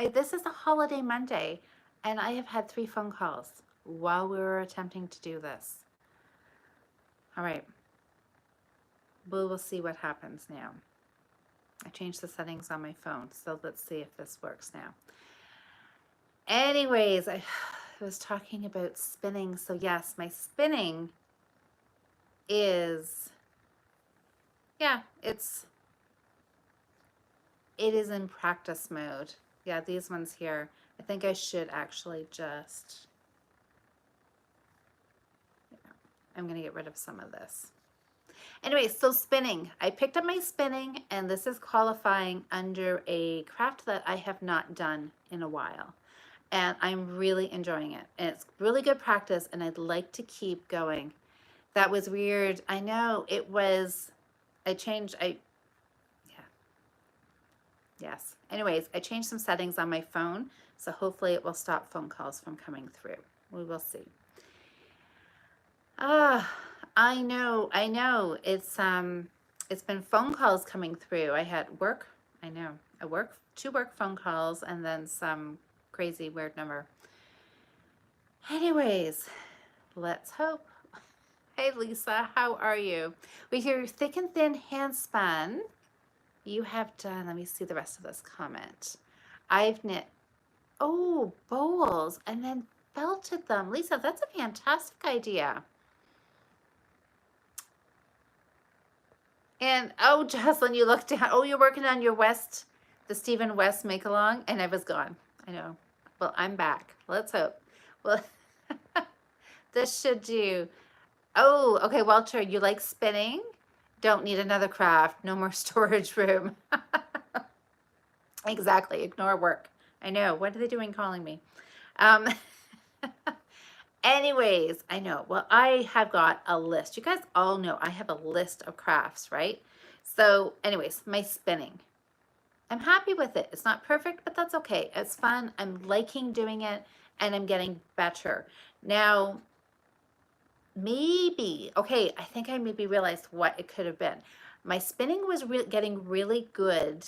This is a holiday Monday, and I have had 3 phone calls while we were attempting to do this. All right, we will see what happens now. I changed the settings on my phone, so let's see if this works now. Anyways, I was talking about spinning. So yes, my spinning is, yeah, it is in practice mode. Yeah, these ones here. I think I should actually just, I'm gonna get rid of some of this. Anyway, so spinning. I picked up my spinning, and this is qualifying under a craft that I have not done in a while. And I'm really enjoying it. And it's really good practice, and I'd like to keep going. That was weird. I know it was, yeah, yes. Anyways, I changed some settings on my phone, so hopefully it will stop phone calls from coming through. We will see. I know. It's been phone calls coming through. I had work, two work phone calls and then some crazy weird number. Anyways, let's hope. Hey Lisa, how are you? With your thick and thin hand spun, you have done, let me see the rest of this comment. I've knit, oh, bowls and then felted them. Lisa, that's a fantastic idea. And oh, Jocelyn, you looked down. Oh, you're working on your the Stephen West make along, and I was gone. I know. Well, I'm back. Let's hope. Well, this should do. Oh, okay, Walter, you like spinning? Don't need another craft. No more storage room. Exactly. Ignore work. I know. What are they doing calling me? Anyways, I know. Well, I have got a list. You guys all know I have a list of crafts, right? So anyways, my spinning. I'm happy with it. It's not perfect, but that's okay. It's fun. I'm liking doing it, and I'm getting better. Now, maybe, okay, I think I maybe realized what it could have been. My spinning was getting really good,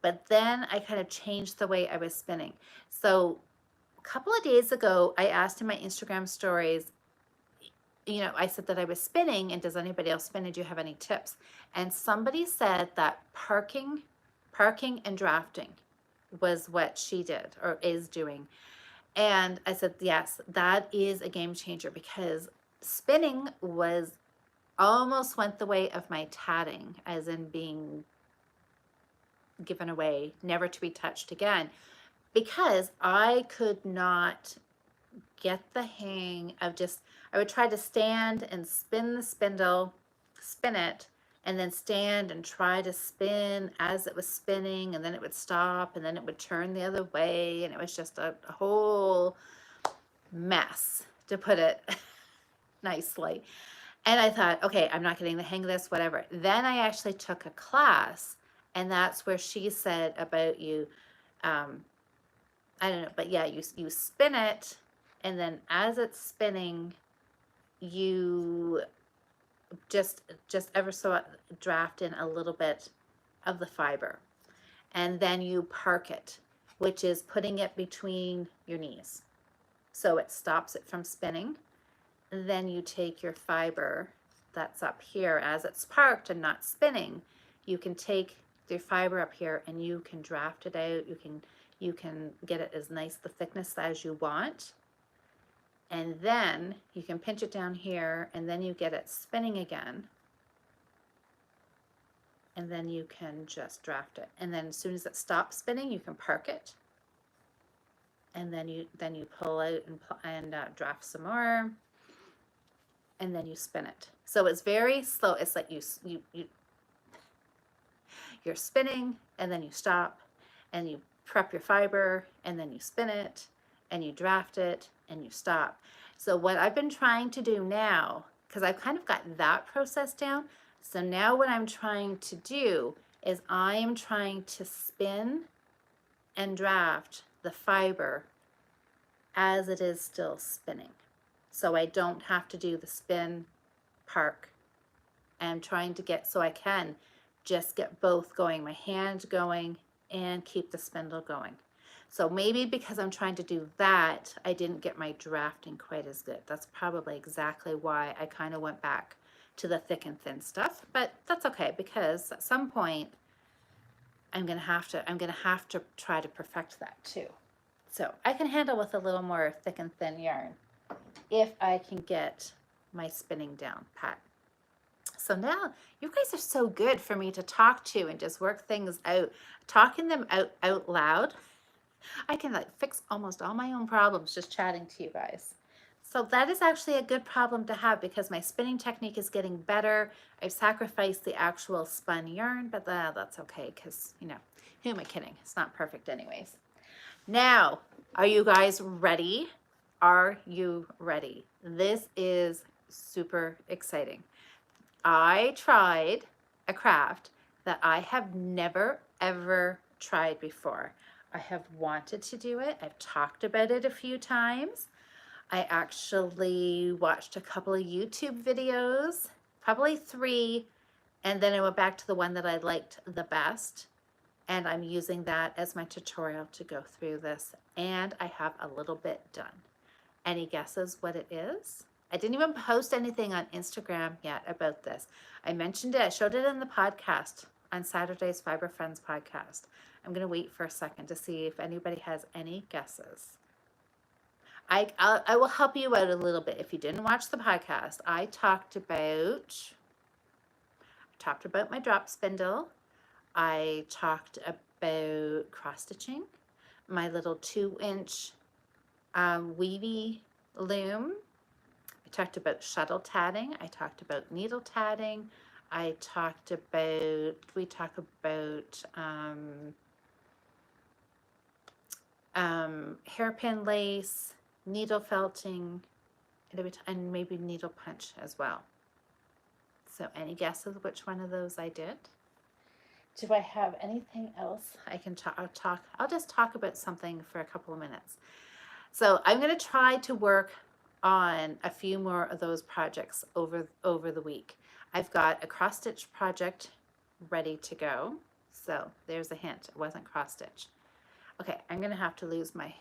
but then I kind of changed the way I was spinning. So a couple of days ago, I asked in my Instagram stories, I said that I was spinning, and does anybody else spin? And do you have any tips? And somebody said that parking and drafting was what she did or is doing. And I said, yes, that is a game changer, because spinning almost went the way of my tatting, as in being given away, never to be touched again, because I could not get the hang of I would try to stand and spin the spindle, spin it, and then stand and try to spin as it was spinning, and then it would stop, and then it would turn the other way, and it was just a whole mess, to put it nicely. And I thought, okay, I'm not getting the hang of this, whatever. Then I actually took a class, and that's where she said about I don't know, but yeah, you spin it, and then as it's spinning, you just ever so draft in a little bit of the fiber, and then you park it, which is putting it between your knees, so it stops it from spinning. And then you take your fiber that's up here as it's parked and not spinning. You can take your fiber up here and you can draft it out. You can get it as nice the thickness as you want, and then you can pinch it down here, and then you get it spinning again, and then you can just draft it, and then as soon as it stops spinning, you can park it, and then you pull out and draft some more, and then you spin it. So it's very slow. It's like you're spinning, and then you stop, and you prep your fiber, and then you spin it, and you draft it, and you stop. So what I've been trying to do now, because I've kind of got that process down, so now what I'm trying to do is I am trying to spin and draft the fiber as it is still spinning. So I don't have to do the spin, park. I'm trying to get, so I can just get both going, my hand going and keep the spindle going. So maybe because I'm trying to do that, I didn't get my drafting quite as good. That's probably exactly why I kind of went back to the thick and thin stuff, but that's okay because at some point I'm gonna have to try to perfect that too. So I can handle with a little more thick and thin yarn if I can get my spinning down pat. So now you guys are so good for me to talk to and just work things out, talking them out loud. I can like fix almost all my own problems just chatting to you guys. So that is actually a good problem to have because my spinning technique is getting better. I've sacrificed the actual spun yarn, but that's okay because, you know, who am I kidding? It's not perfect anyways. Now, are you guys ready? Are you ready? This is super exciting. I tried a craft that I have never ever tried before. I have wanted to do it. I've talked about it a few times. I actually watched a couple of YouTube videos, probably 3, and then I went back to the one that I liked the best. And I'm using that as my tutorial to go through this. And I have a little bit done. Any guesses what it is? I didn't even post anything on Instagram yet about this. I mentioned it, I showed it in the podcast on Saturday's Fiber Friends podcast. I'm gonna wait for a second to see if anybody has any guesses. I will help you out a little bit. If you didn't watch the podcast, I talked about my drop spindle. I talked about cross stitching, my little 2-inch weavy loom. I talked about shuttle tatting. I talked about needle tatting. We talked about hairpin lace, needle felting, and maybe needle punch as well. So any guesses which one of those I did? Do I have anything else I can talk? I'll just talk about something for a couple of minutes. So I'm going to try to work on a few more of those projects over the week. I've got a cross stitch project ready to go. So there's a hint. It wasn't cross stitch. Okay, I'm going to have to lose my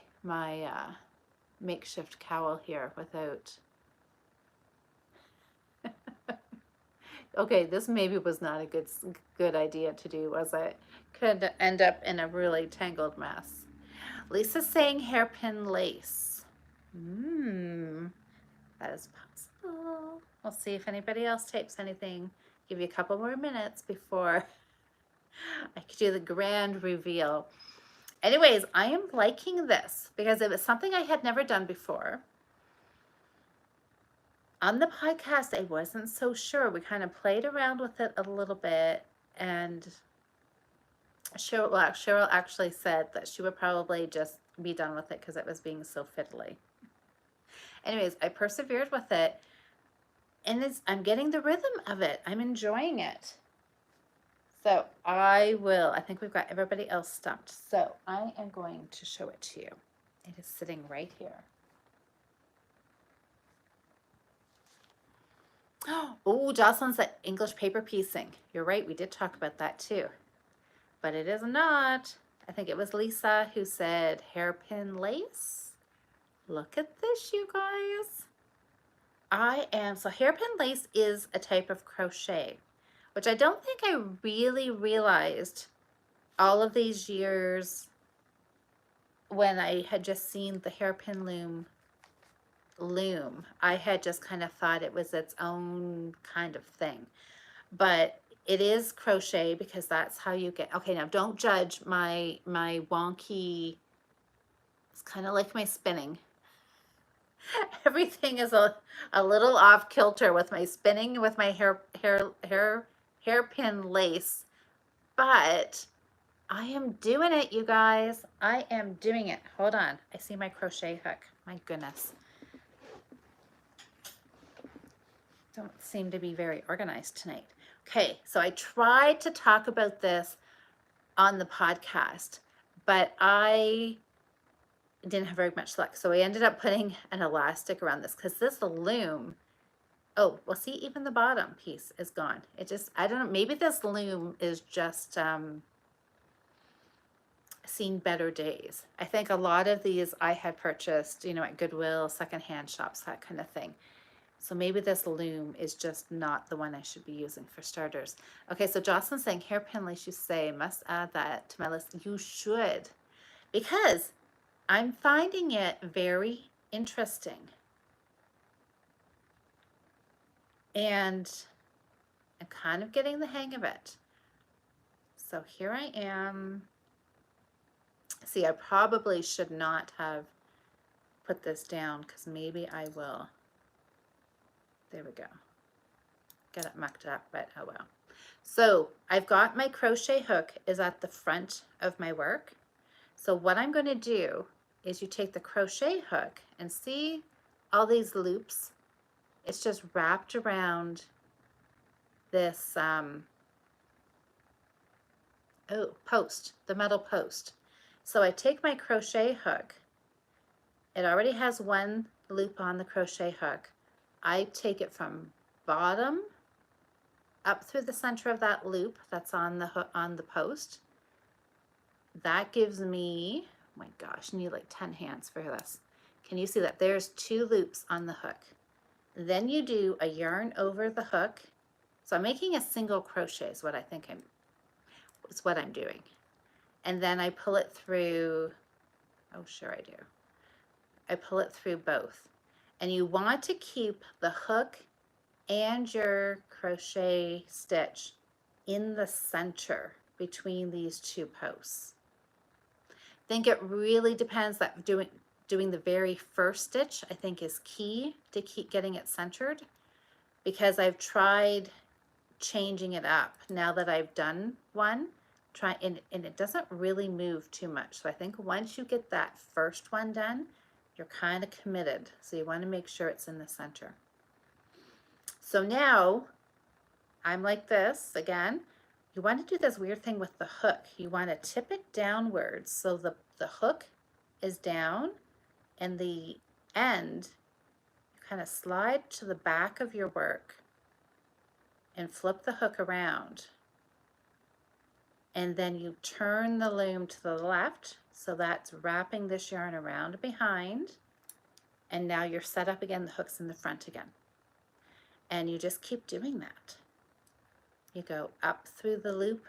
makeshift cowl here without. Okay, this maybe was not a good idea to do, was it? Could end up in a really tangled mess. Lisa's saying hairpin lace. That is possible. We'll see if anybody else types anything. Give you a couple more minutes before I could do the grand reveal. Anyways, I am liking this because it was something I had never done before. On the podcast, I wasn't so sure. We kind of played around with it a little bit, and Cheryl actually said that she would probably just be done with it because it was being so fiddly. Anyways, I persevered with it, and I'm getting the rhythm of it. I'm enjoying it. So I think we've got everybody else stumped. So I am going to show it to you. It is sitting right here. Oh, Jocelyn said English paper piecing. You're right, we did talk about that too. But it is not. I think it was Lisa who said hairpin lace. Look at this, you guys. So hairpin lace is a type of crochet, which I don't think I really realized all of these years when I had just seen the hairpin loom. I had just kind of thought it was its own kind of thing. But it is crochet because that's how you get, okay, now don't judge my wonky, it's kind of like my spinning. Everything is a little off kilter with my spinning, with my hairpin lace, but I am doing it, you guys. I am doing it. Hold on. I see my crochet hook. My goodness. Don't seem to be very organized tonight. Okay, so I tried to talk about this on the podcast, but I didn't have very much luck. So I ended up putting an elastic around this because this loom, oh, well, see, even the bottom piece is gone. It just, I don't know, maybe this loom is just seen better days. I think a lot of these I had purchased, you know, at Goodwill, secondhand shops, that kind of thing. So maybe this loom is just not the one I should be using for starters. Okay, so Jocelyn's saying hairpin lace, you say, must add that to my list. You should, because I'm finding it very interesting. And I'm kind of getting the hang of it. So here I am. See, I probably should not have put this down because maybe I will. There we go. Get it mucked up, but oh well. So I've got my crochet hook is at the front of my work. So what I'm going to do is you take the crochet hook and see all these loops. It's just wrapped around this post, the metal post. So I take my crochet hook. It already has one loop on the crochet hook. I take it from bottom up through the center of that loop that's on the hook, on the post. That gives me, oh my gosh, I need like 10 hands for this. Can you see that? There's 2 loops on the hook. Then you do a yarn over the hook. So I'm making a single crochet is what I think is what I'm doing. And then I pull it through, oh sure I do. I pull it through both. And you want to keep the hook and your crochet stitch in the center between these 2 posts. I think it really depends that doing the very first stitch I think is key to keep getting it centered, because I've tried changing it up now that I've done one, and it doesn't really move too much. So I think once you get that first one done, you're kind of committed. So you want to make sure it's in the center. So now I'm like this again. You want to do this weird thing with the hook. You want to tip it downwards so the hook is down, and the end, you kind of slide to the back of your work and flip the hook around. And then you turn the loom to the left, so that's wrapping this yarn around behind. And now you're set up again, the hook's in the front again. And you just keep doing that. You go up through the loop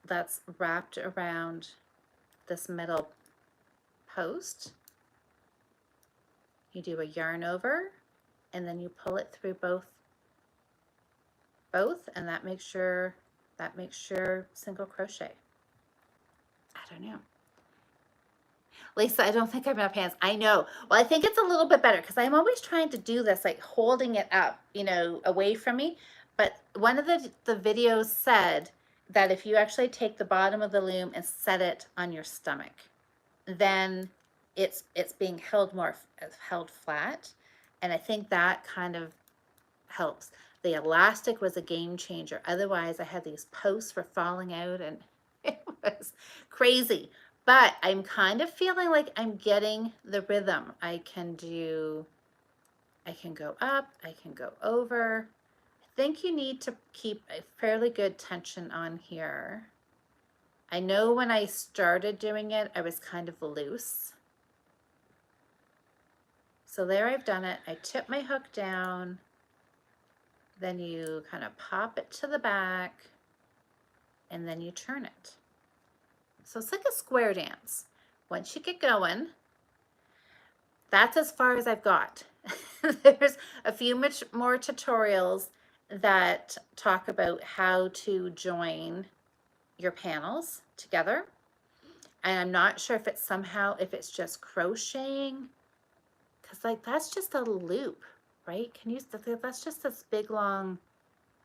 that's wrapped around this metal post. You do a yarn over, and then you pull it through both, and that makes sure single crochet. I don't know. Lisa, I don't think I have enough hands. I know. Well, I think it's a little bit better because I'm always trying to do this, like holding it up, you know, away from me. But one of the videos said that if you actually take the bottom of the loom and set it on your stomach, then it's being held flat. And I think that kind of helps. The elastic was a game changer. Otherwise, I had these posts for falling out and it was crazy. But I'm kind of feeling like I'm getting the rhythm. I can go up, I can go over. I think you need to keep a fairly good tension on here. I know when I started doing it, I was kind of loose. So there I've done it. I tip my hook down. Then you kind of pop it to the back, and then you turn it. So it's like a square dance. Once you get going, that's as far as I've got. There's a few much more tutorials that talk about how to join your panels together. And I'm not sure if it's just crocheting, because like that's just a loop, right? That's just this big long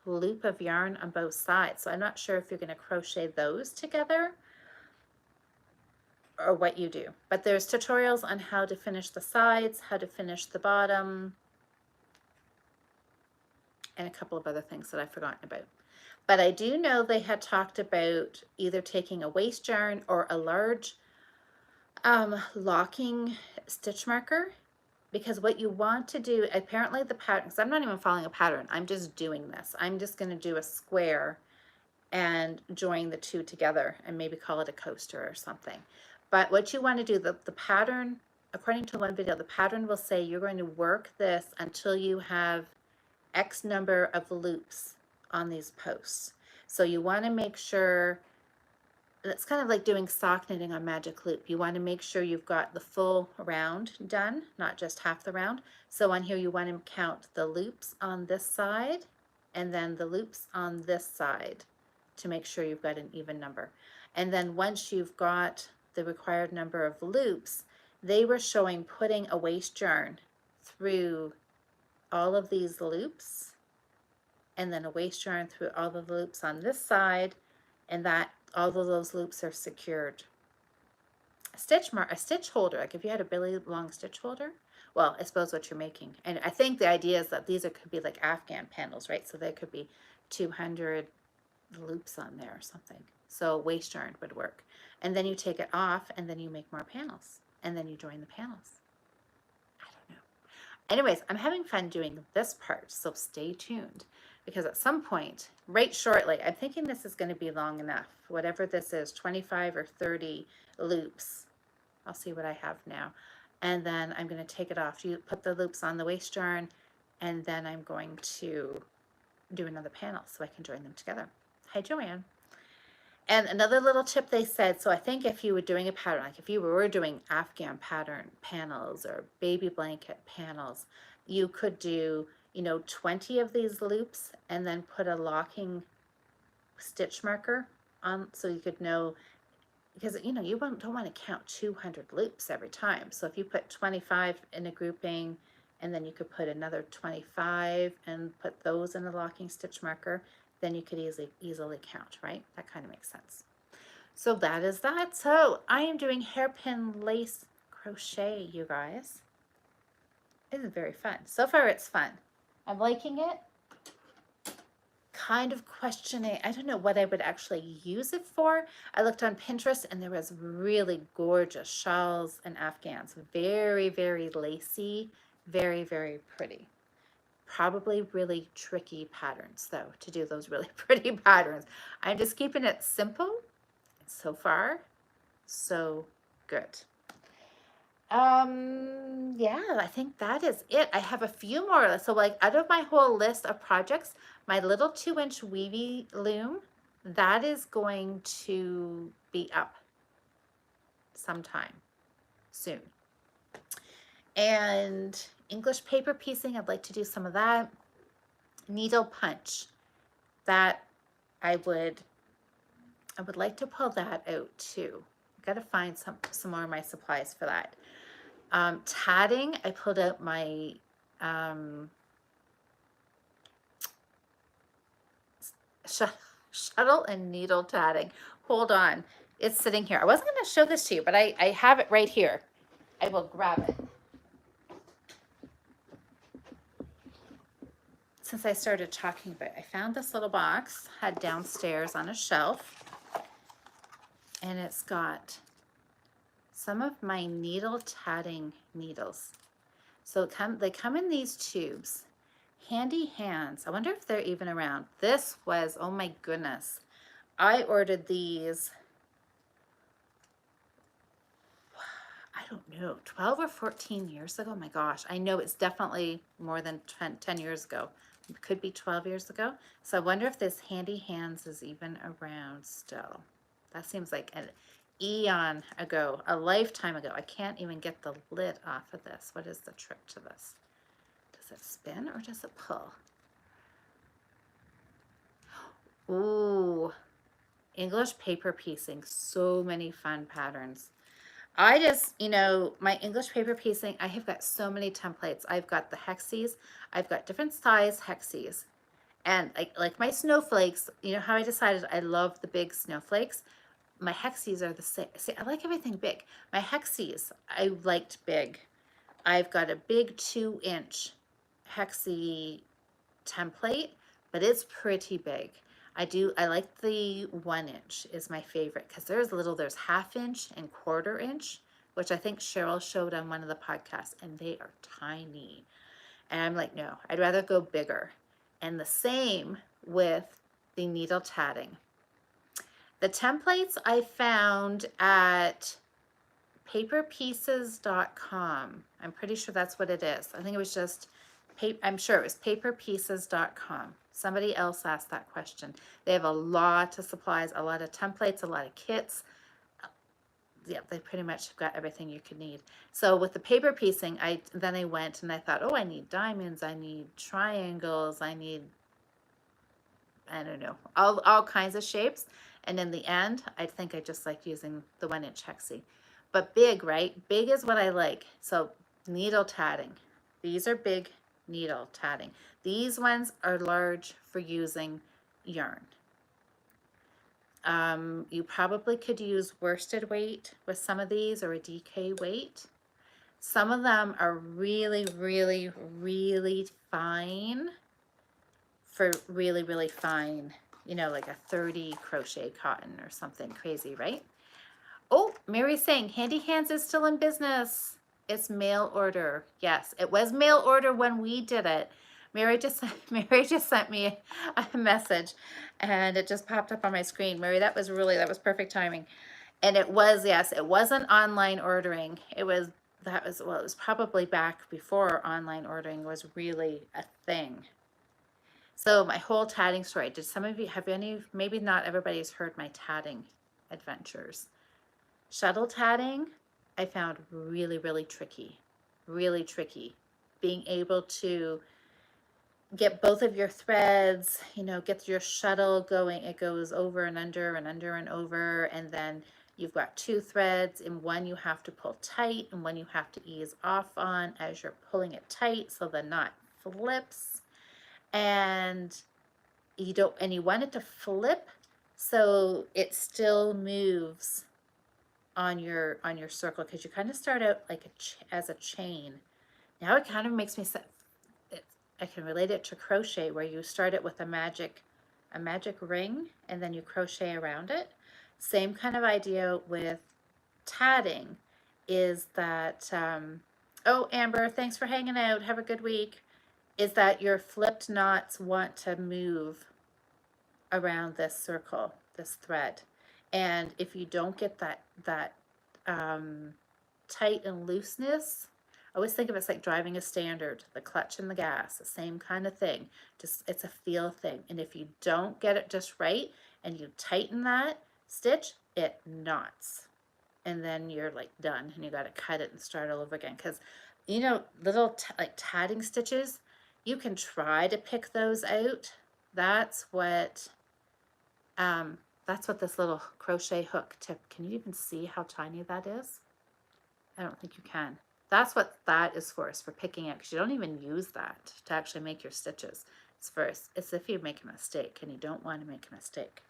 loop of yarn on both sides. So I'm not sure if you're going to crochet those together or what you do. But there's tutorials on how to finish the sides, how to finish the bottom, and a couple of other things that I've forgotten about. But I do know they had talked about either taking a waste yarn or a large locking stitch marker, because what you want to do, apparently the pattern, because I'm not even following a pattern, I'm just doing this. I'm just going to do a square and join the two together and maybe call it a coaster or something. But what you want to do, the pattern, according to one video, the pattern will say you're going to work this until you have X number of loops on these posts. So you want to make sure, it's kind of like doing sock knitting on magic loop. You want to make sure you've got the full round done, not just half the round. So on here you want to count the loops on this side and then the loops on this side to make sure you've got an even number. And then once you've got the required number of loops, they were showing putting a waste yarn through all of these loops and then a waste yarn through all the loops on this side, and that all of those loops are secured. A stitch holder, like if you had a really long stitch holder, well, I suppose what you're making. And I think the idea is that these could be like Afghan panels, right? So there could be 200 loops on there or something. So waste yarn would work. And then you take it off and then you make more panels and then you join the panels. I don't know. Anyways, I'm having fun doing this part, so stay tuned, because at some point, right shortly, I'm thinking this is going to be long enough. Whatever this is, 25 or 30 loops. I'll see what I have now. And then I'm going to take it off. You put the loops on the waste yarn, and then I'm going to do another panel so I can join them together. Hi, Joanne. And another little tip they said, so I think if you were doing a pattern, like if you were doing Afghan pattern panels or baby blanket panels, you could do, 20 of these loops and then put a locking stitch marker on so you could know, because, you don't want to count 200 loops every time. So if you put 25 in a grouping, and then you could put another 25 and put those in a locking stitch marker, then you could easily count, right? That kind of makes sense. So that is that. So I am doing hairpin lace crochet, you guys. It is very fun. So far it's fun. I'm liking it. Kind of questioning, I don't know what I would actually use it for. I looked on Pinterest and there was really gorgeous shawls and afghans. Very, very lacy, very, very pretty. Probably really tricky patterns though, to do those really pretty patterns. I'm just keeping it simple. So far, so good. Yeah, I think that is it. I have a few more. So like out of my whole list of projects, my little 2-inch weavy loom, that is going to be up sometime soon. And English paper piecing, I'd like to do some of that. Needle punch, that I would like to pull that out too. Got to find some more of my supplies for that. Tatting, I pulled out my shuttle and needle tatting. Hold on, it's sitting here. I wasn't going to show this to you, but I have it right here. I will grab it. Since I started talking about it, I found this little box, had downstairs on a shelf, and it's got some of my needle tatting needles. So they come in these tubes. Handy hands. I wonder if they're even around. This was, oh my goodness. I ordered these, I don't know, 12 or 14 years ago. Oh my gosh, I know it's definitely more than 10 years ago. It could be 12 years ago. So I wonder if this Handy Hands is even around still. That seems like an eon ago, a lifetime ago. I can't even get the lid off of this. What is the trick to this? Does it spin or does it pull? Ooh, English paper piecing. So many fun patterns. I just, my English paper piecing, I have got so many templates. I've got the hexes. I've got different size hexes. And like my snowflakes, how I decided I love the big snowflakes? My hexes are the same. See, I like everything big. My hexes, I liked big. I've got a big 2-inch hexie template, but it's pretty big. I like the 1-inch is my favorite, because there's 1/2-inch and 1/4-inch, which I think Cheryl showed on one of the podcasts, and they are tiny. And I'm like, no, I'd rather go bigger. And the same with the needle tatting. The templates I found at paperpieces.com. I'm pretty sure that's what it is. I think it was just, I'm sure it was paperpieces.com. Somebody else asked that question. They have a lot of supplies, a lot of templates, a lot of kits. Yeah, they pretty much got everything you could need. So with the paper piecing, then I went and I thought, oh, I need diamonds, I need triangles, I need, I don't know, all kinds of shapes. And in the end, I think I just like using the 1-inch hexie. But big, right? Big is what I like. So needle tatting. These are big needle tatting. These ones are large for using yarn. You probably could use worsted weight with some of these, or a DK weight. Some of them are really, really, really fine for really, really fine, you know, like a 30 crochet cotton or something crazy, right? Oh, Mary's saying Handy Hands is still in business. It's mail order. Yes, it was mail order when we did it. Mary just sent me a message and it just popped up on my screen. Mary, that was perfect timing. And it was, yes, it wasn't online ordering. It was probably back before online ordering was really a thing. So my whole tatting story, did some of you, maybe not everybody's heard my tatting adventures. Shuttle tatting, I found really, really tricky. Really tricky. Being able to get both of your threads, you know, get your shuttle going. It goes over and under and under and over, and then you've got 2 threads. In one you have to pull tight, and one you have to ease off on as you're pulling it tight so the knot flips. And you want it to flip so it still moves on your circle, because you kind of start out like as a chain. Now it kind of makes me I can relate it to crochet, where you start it with a magic ring and then you crochet around it. Same kind of idea with tatting, is that oh, Amber, thanks for hanging out, have a good week, is that your flipped knots want to move around this circle, this thread. And if you don't get that tight and looseness, I always think of it as like driving a standard, the clutch and the gas, the same kind of thing. Just, it's a feel thing. And if you don't get it just right and you tighten that stitch, it knots. And then you're like done and you got to cut it and start all over again. Because, you know, little like tatting stitches, you can try to pick those out. That's what this little crochet hook tip, can you even see how tiny that is? I don't think you can. That's what that is for picking out, because you don't even use that to actually make your stitches. It's if you make a mistake, and you don't want to make a mistake.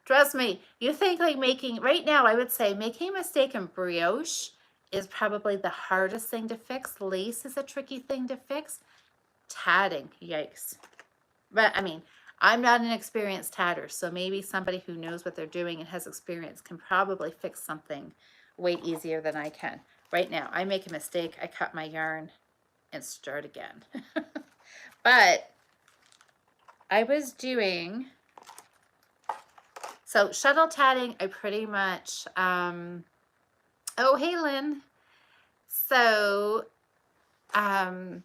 Trust me, you think like right now, I would say making a mistake in brioche is probably the hardest thing to fix. Lace is a tricky thing to fix. Tatting, yikes. But I mean, I'm not an experienced tatter, so maybe somebody who knows what they're doing and has experience can probably fix something way easier than I can. Right now, I make a mistake, I cut my yarn and start again. But I was doing, so shuttle tatting, I pretty much, oh, hey, Lynn. So, oh,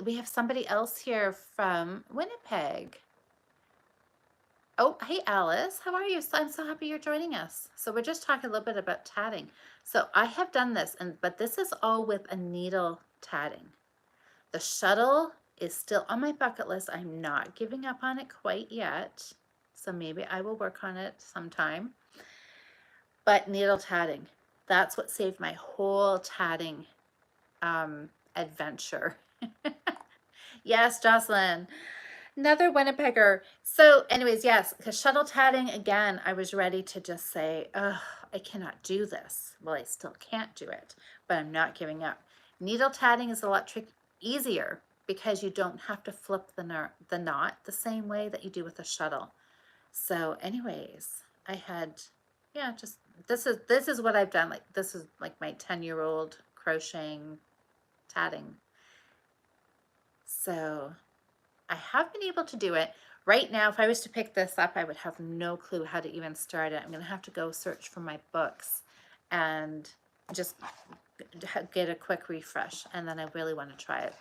we have somebody else here from Winnipeg. Oh, hey, Alice, how are you? I'm so happy you're joining us. So we're just talking a little bit about tatting. So I have done this, but this is all with a needle tatting. The shuttle is still on my bucket list. I'm not giving up on it quite yet. So maybe I will work on it sometime. But needle tatting, that's what saved my whole tatting adventure. Yes, Jocelyn. Another Winnipegger. So anyways, yes, because shuttle tatting, again, I was ready to just say, oh, I cannot do this. Well, I still can't do it, but I'm not giving up. Needle tatting is a lot easier because you don't have to flip the knot the same way that you do with a shuttle. So anyways, I had, yeah, just, this is what I've done. Like, this is like my 10-year-old crocheting, tatting. So I have been able to do it. right now, if I was to pick this up, I would have no clue how to even start it. I'm going to have to go search for my books and just get a quick refresh, and then I really want to try it.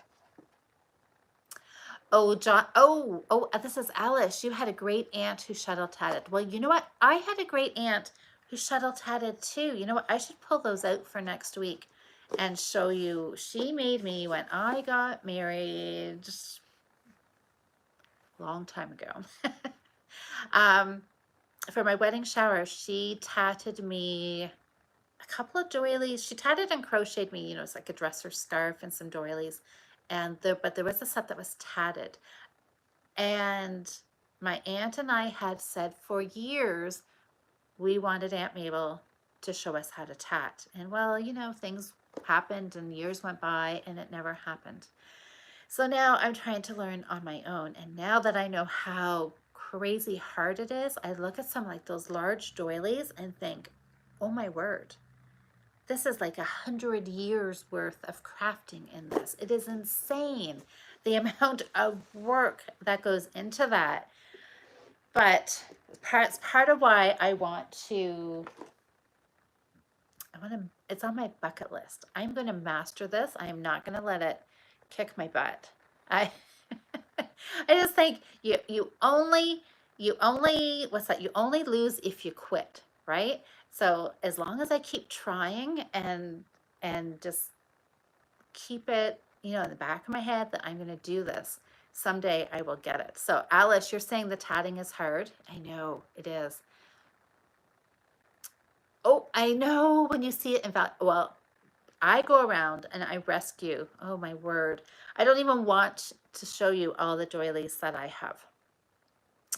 Oh, John. Oh, this is Alice. You had a great aunt who shuttle tatted. Well, you know what? I had a great aunt who shuttle tatted too. You know what? I should pull those out for next week and show you. She made me when I got married a long time ago. For my wedding shower, she tatted me a couple of doilies. She tatted and crocheted me, it's like a dresser scarf and some doilies. But there was a set that was tatted. And my aunt and I had said for years, we wanted Aunt Mabel to show us how to tat. And well, things happened and years went by and it never happened. So now I'm trying to learn on my own. And now that I know how crazy hard it is, I look at some like those large doilies and think, oh my word, this is like 100 years worth of crafting in this. It is insane the amount of work that goes into that. But it's part of why it's on my bucket list. I'm going to master this. I am not going to let it kick my butt. I just think you only what's that? You only lose if you quit, right? So as long as I keep trying and just keep it, in the back of my head that I'm going to do this, someday I will get it. So Alice, you're saying the tatting is hard. I know it is. Oh, I know when you see it in fact, well, I go around and I rescue. Oh my word. I don't even want to show you all the doilies that I have.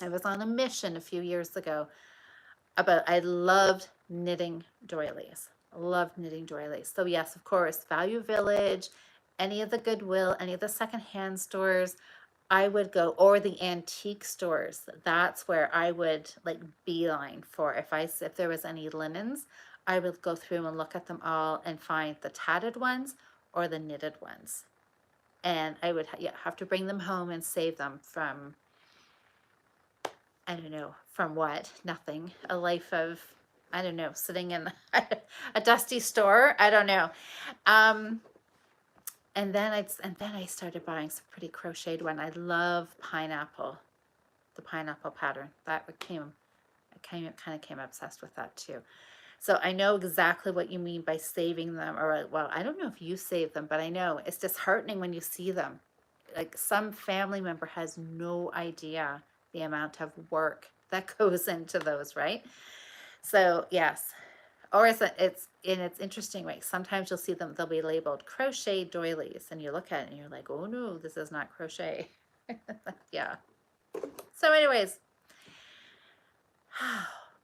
I was on a mission a few years ago I loved knitting doilies. Loved knitting doilies. So yes, of course, Value Village, any of the Goodwill, any of the secondhand stores, I would go, or the antique stores. That's where I would like beeline for. If there was any linens, I would go through and look at them all and find the tatted ones or the knitted ones. And I would have to bring them home and save them from, I don't know, from what? Nothing. A life of, I don't know, sitting in a dusty store. I don't know. And then I started buying some pretty crocheted one. I love pineapple, the pineapple pattern. I kind of came obsessed with that too. So I know exactly what you mean by saving them, or well, I don't know if you save them, but I know it's disheartening when you see them. Like some family member has no idea the amount of work that goes into those, right? So yes, or it's interesting, right? Sometimes you'll see them, they'll be labeled crochet doilies, and you look at it and you're like, oh no, this is not crochet. Yeah. So anyways,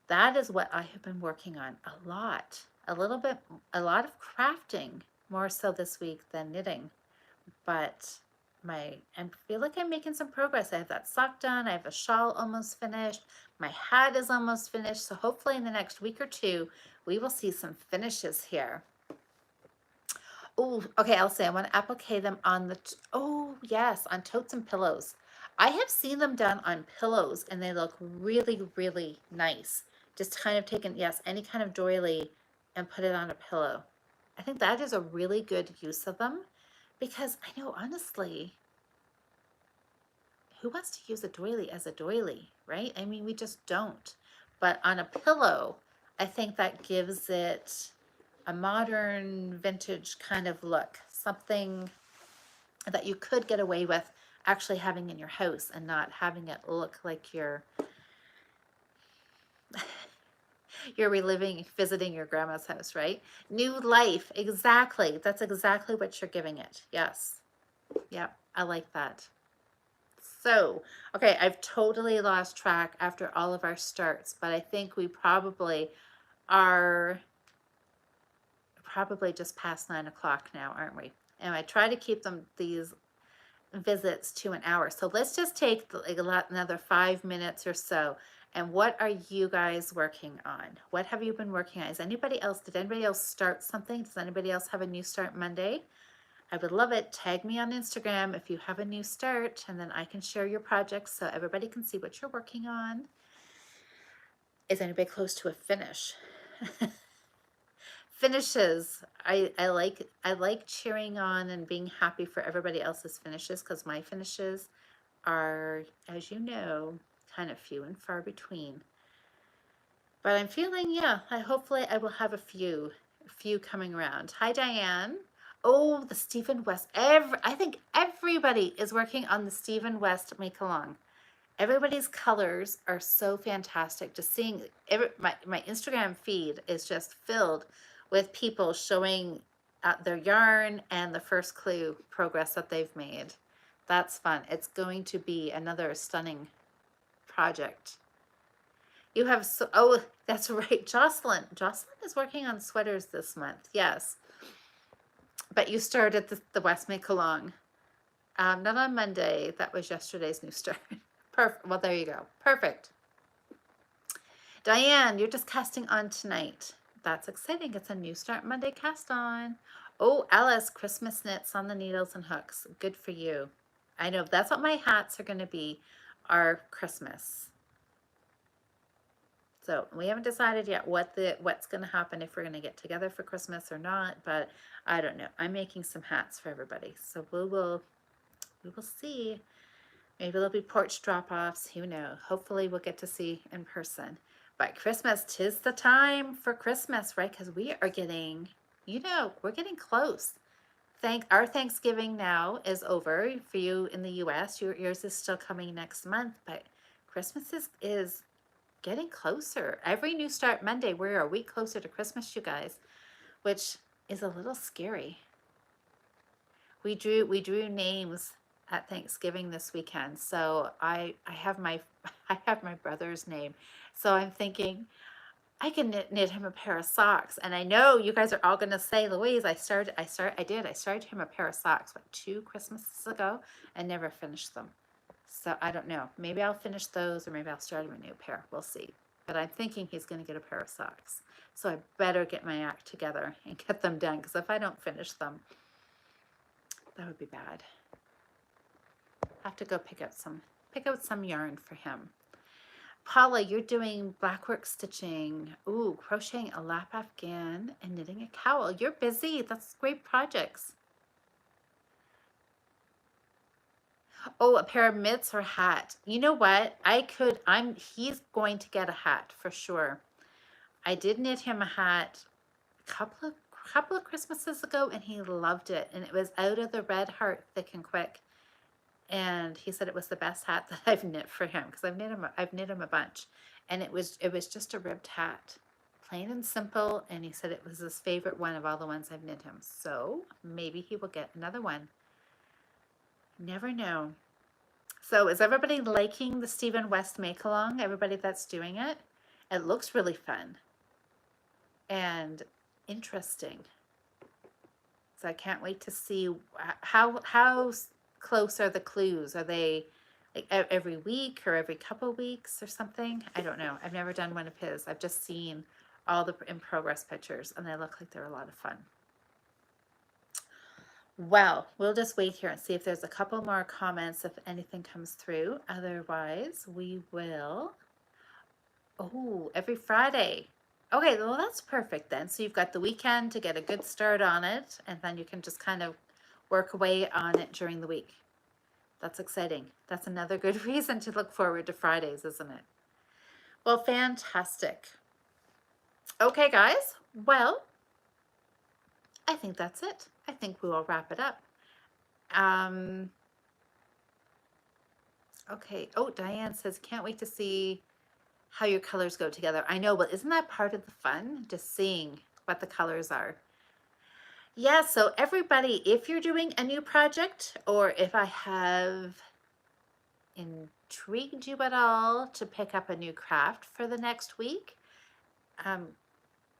that is what I have been working on a lot. A lot of crafting, more so this week than knitting. But I feel like I'm making some progress. I have that sock done. I have a shawl almost finished. My hat is almost finished. So hopefully in the next week or two, we will see some finishes here. Oh, okay, Elsie, I want to applique them on oh yes, on totes and pillows. I have seen them done on pillows and they look really, really nice. Just kind of taken, yes, any kind of doily and put it on a pillow. I think that is a really good use of them because I know, honestly, who wants to use a doily as a doily, right? I mean, we just don't. But on a pillow, I think that gives it a modern vintage kind of look, something that you could get away with actually having in your house and not having it look like you're visiting your grandma's house, right? New life, exactly. That's exactly what you're giving it. Yes. Yep, I like that. So, okay, I've totally lost track after all of our starts, but I think we probably are just past 9 o'clock now, aren't we? And I try to keep these visits to an hour. So let's just take another 5 minutes or so. And what are you guys working on? What have you been working on? Did anybody else start something? Does anybody else have a new start Monday? I would love it. Tag me on Instagram if you have a new start, and then I can share your projects so everybody can see what you're working on. Is anybody close to a finish? Finishes. I like cheering on and being happy for everybody else's finishes, because my finishes are, as you know, kind of few and far between. But I'm feeling, yeah, hopefully I will have a few coming around. Hi, Diane. Oh, the Stephen West. I think everybody is working on the Stephen West make along. Everybody's colors are so fantastic. Just seeing my Instagram feed is just filled with people showing their yarn and the first clue progress that they've made. That's fun. It's going to be another stunning project. You have so, oh, that's right, Jocelyn. Jocelyn is working on sweaters this month. Yes, but you started the West Make Along. Not on Monday. That was yesterday's new start. Perfect. Well, there you go. Perfect. Diane, you're just casting on tonight. That's exciting. It's a new start Monday cast on. Oh, Alice, Christmas knits on the needles and hooks. Good for you. I know that's what my hats are going to be, are Christmas. So we haven't decided yet what's going to happen, if we're going to get together for Christmas or not, but I don't know. I'm making some hats for everybody. So we will see. Maybe there'll be porch drop-offs. Who knows? Hopefully we'll get to see in person. But Christmas, 'tis the time for Christmas, right? Because we are getting, we're getting close. Our Thanksgiving now is over for you in the US. Yours is still coming next month, but Christmas is getting closer. Every New Start Monday, we're a week closer to Christmas, you guys, which is a little scary. We drew names at Thanksgiving this weekend, so I have my brother's name, so I'm thinking I can knit him a pair of socks. And I know you guys are all going to say, Louise, I started him a pair of socks 2 Christmases ago and never finished them. So I don't know. Maybe I'll finish those, or maybe I'll start him a new pair. We'll see. But I'm thinking he's going to get a pair of socks. So I better get my act together and get them done, because if I don't finish them, that would be bad. I have to go pick out some yarn for him. Paula, you're doing blackwork stitching. Ooh, crocheting a lap afghan and knitting a cowl. You're busy. That's great projects. Oh, a pair of mitts or hat. You know what? He's going to get a hat for sure. I did knit him a hat a couple of Christmases ago, and he loved it. And it was out of the Red Heart Thick and Quick. And he said it was the best hat that I've knit for him, because I've knit him a bunch. And it was just a ribbed hat. Plain and simple, and he said it was his favorite one of all the ones I've knit him. So maybe he will get another one. Never know. So is everybody liking the Stephen West make-along? Everybody that's doing it? It looks really fun and interesting. So I can't wait to see how close are the clues. Are they like every week or every couple weeks or something? I don't know. I've never done one of his. I've just seen all the in progress pictures, and they look like they're a lot of fun. Well, we'll just wait here and see if there's a couple more comments, if anything comes through. Otherwise, we will. Oh, every Friday. Okay, well, that's perfect then. So you've got the weekend to get a good start on it, and then you can just kind of work away on it during the week. That's exciting. That's another good reason to look forward to Fridays, isn't it? Well, fantastic. Okay, guys. Well, I think that's it. I think we will wrap it up. Okay. Oh, Diane says, can't wait to see how your colors go together. I know, but isn't that part of the fun? Just seeing what the colors are. Yeah, so everybody, if you're doing a new project, or if I have intrigued you at all to pick up a new craft for the next week,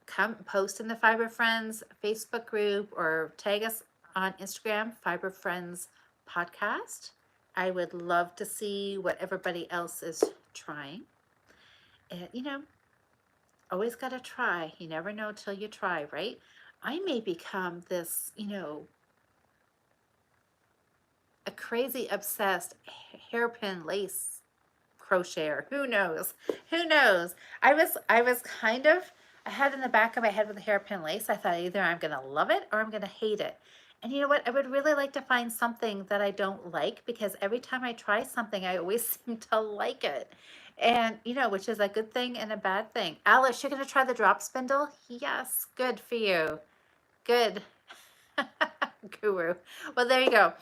come post in the Fiber Friends Facebook group, or tag us on Instagram, Fiber Friends Podcast. I would love to see what everybody else is trying. And, always got to try. You never know till you try, right? I may become this, a crazy obsessed hairpin lace crocheter. Who knows? Who knows? I was kind of, I had in the back of my head with the hairpin lace, I thought either I'm gonna love it or I'm gonna hate it. And you know what? I would really like to find something that I don't like, because every time I try something, I always seem to like it. And you know, which is a good thing and a bad thing. Alice, you're gonna try the drop spindle? Yes, good for you. Good. Guru. Well, there you go.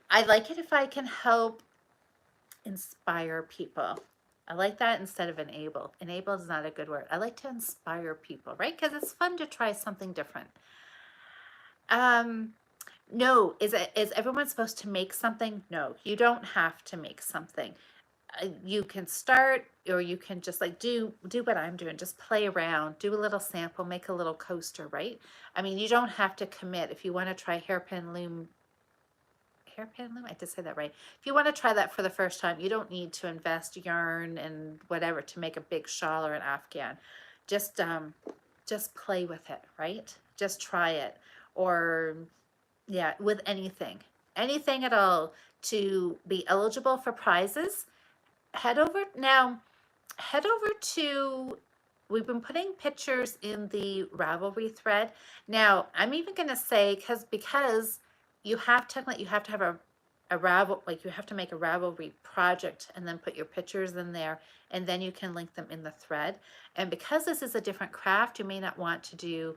I like it if I can help inspire people. I like that instead of enable. Enable is not a good word. I like to inspire people, right? Because it's fun to try something different. No, is everyone supposed to make something? No, you don't have to make something. You can start, or you can just like do what I'm doing. Just play around, do a little sample, make a little coaster, right? I mean, you don't have to commit. If you want to try hairpin loom, I did say that right. If you want to try that for the first time, you don't need to invest yarn and whatever to make a big shawl or an afghan. Just play with it, right? Just try it. Or yeah, with anything at all, to be eligible for prizes. Head over now, head over to, we've been putting pictures in the Ravelry thread. Now, I'm even going to say, because you have to have a Ravel, like you have to make a Ravelry project and then put your pictures in there, and then you can link them in the thread. And because this is a different craft, you may not want to do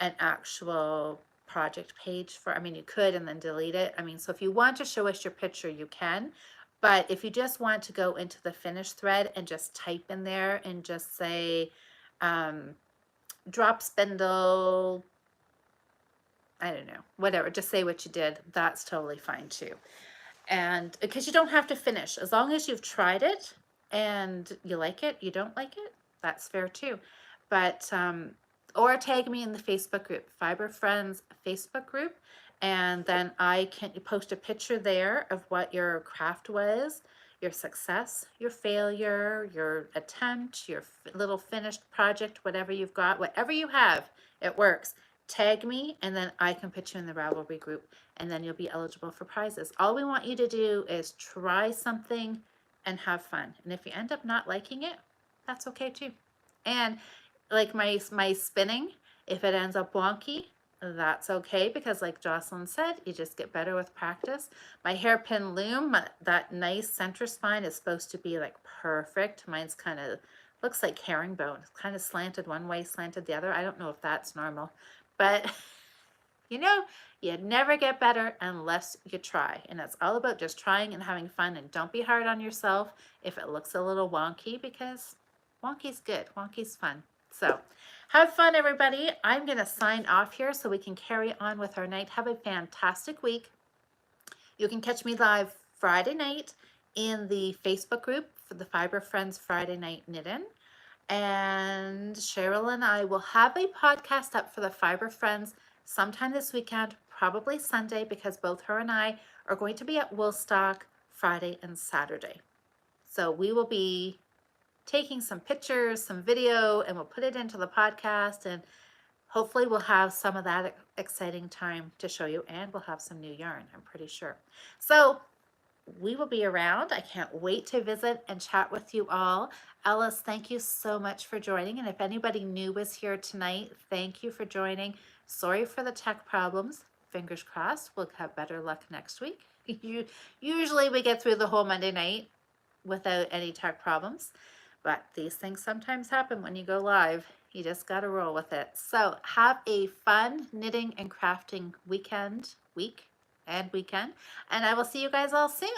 an actual project page for, I mean, you could and then delete it. I mean, so if you want to show us your picture, you can. But if you just want to go into the finish thread and just type in there and just say, drop spindle, I don't know, whatever, just say what you did, that's totally fine too. And because you don't have to finish, as long as you've tried it and you like it, you don't like it, that's fair too. But or tag me in the Facebook group, Fiber Friends Facebook group, and then I can post a picture there of what your craft was, your success, your failure, your attempt, your little finished project, whatever you've got, whatever you have, it works. Tag me, and then I can put you in the Ravelry group, and then you'll be eligible for prizes. All we want you to do is try something and have fun. And if you end up not liking it, that's okay too. And like my spinning, if it ends up wonky, that's okay, because like Jocelyn said, you just get better with practice. My hairpin loom, that nice center spine is supposed to be like perfect. Mine's kind of looks like herringbone. It's kind of slanted one way, slanted the other. I don't know if that's normal, but you know, you never get better unless you try. And it's all about just trying and having fun. And don't be hard on yourself if it looks a little wonky, because wonky's good. Wonky's fun. So have fun, everybody. I'm going to sign off here so we can carry on with our night. Have a fantastic week. You can catch me live Friday night in the Facebook group for the Fiber Friends Friday Night Knit-In. And Cheryl and I will have a podcast up for the Fiber Friends sometime this weekend, probably Sunday, because both her and I are going to be at Woolstock Friday and Saturday. So we will be taking some pictures, some video, and we'll put it into the podcast, and hopefully we'll have some of that exciting time to show you, and we'll have some new yarn, I'm pretty sure. So we will be around. I can't wait to visit and chat with you all. Alice, thank you so much for joining. And if anybody new was here tonight, thank you for joining. Sorry for the tech problems. Fingers crossed, we'll have better luck next week. Usually we get through the whole Monday night without any tech problems, but these things sometimes happen when you go live. You just got to roll with it. So have a fun knitting and crafting week, and I will see you guys all soon.